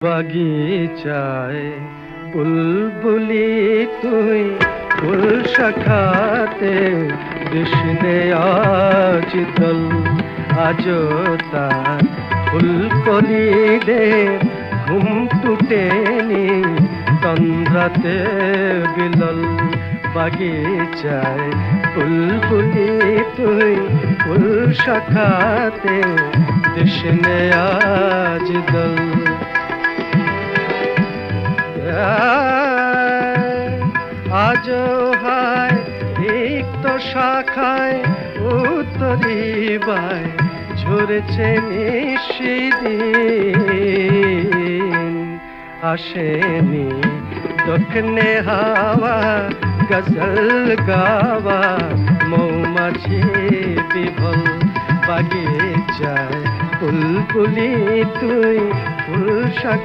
বাগিচায় বুলবুলি তুই ফুল শাখাতে কৃষ্ণে আজ দল আজো তার ফুলকলিদের ঘুম টুটেনি তন্দ্রাতে বিলল। বাগিচায় বুলবুলি তুই ফুল শাখাতে কৃষ্ণে আজ দল। আজো হায় রিক্ত শাখায় উত্তরিবায় ঝরেছে নিশিদিন। আসেনি দক্ষিণে হাওয়া গজল গাওয়া মৌমাছি বিভল। বাগিচায় বুলবুলি তুই ফুল শাখা